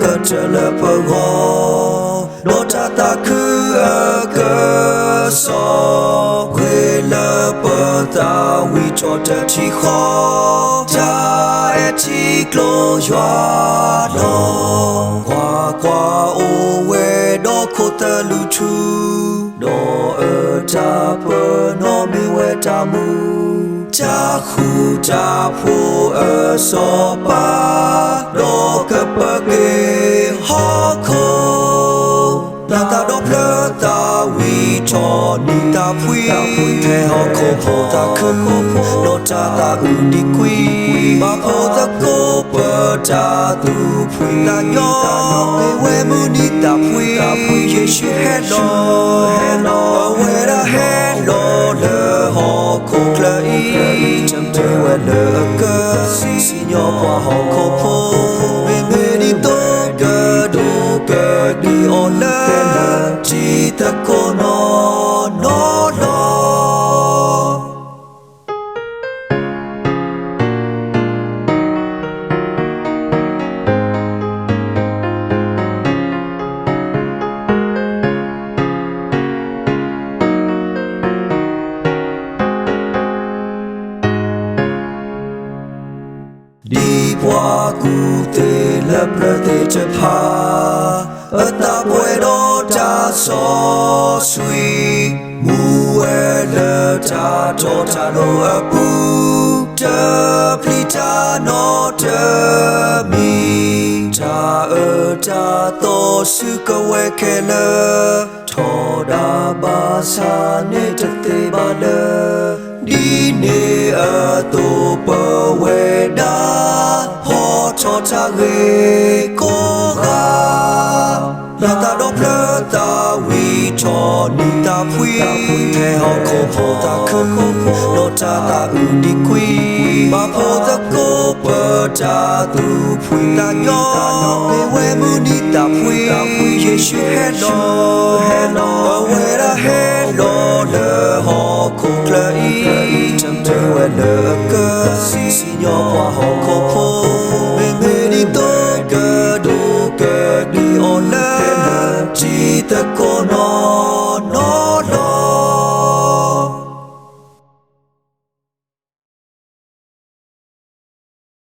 cơ trở lỡ bờ ngõ đô cha ta cứ ở cơ so quê lỡ bờ ta vì cho trở chỉ khó cha e chỉ lo doa lo qua qua ô quê đó cô ta lưu trú đó ở cha bờ nó mi quê cha mu cha khu cha phu ở so ba đó cơ bờ kê họ khô là ta đó lỡ ta vì cho ni ta phui thế họ khô ta khôn đó cha ta đi quy mà khô ta cô bờ cha tu phui ta nhỏ quê mu ni ta phui Giêsu hello quê hello lỡ họ khô lại chẳng thể quên lỡ cơ xin nhỏ qua họ khô phô mê đi tốt cơ đi ôn lỡ chỉ ta cô nó lo đi qua cụ tê lập lỡ tê chập hà ở ta quê đó cha so suy mu e lỡ cha cho cha đồ ở bu chơ pli cha nó chơ mi cha ở cha to sư câu e kê lỡ thọ đa ba sa nê chất tê ba lỡ đi nê ở tổ bờ quê đá họ cho cha ghê cố gắng là ta đốt lỡ ta vì cho ni ta phui thế họ khô ta khôn đó cha ta đi quy mà phô ta cố bờ cha tu phui ta nhỏ quê mu ni ta phui Giêsu hello quê ra hello lỡ họ khô lại chẳng thể quên lỡ cơ xin nhỏ qua họ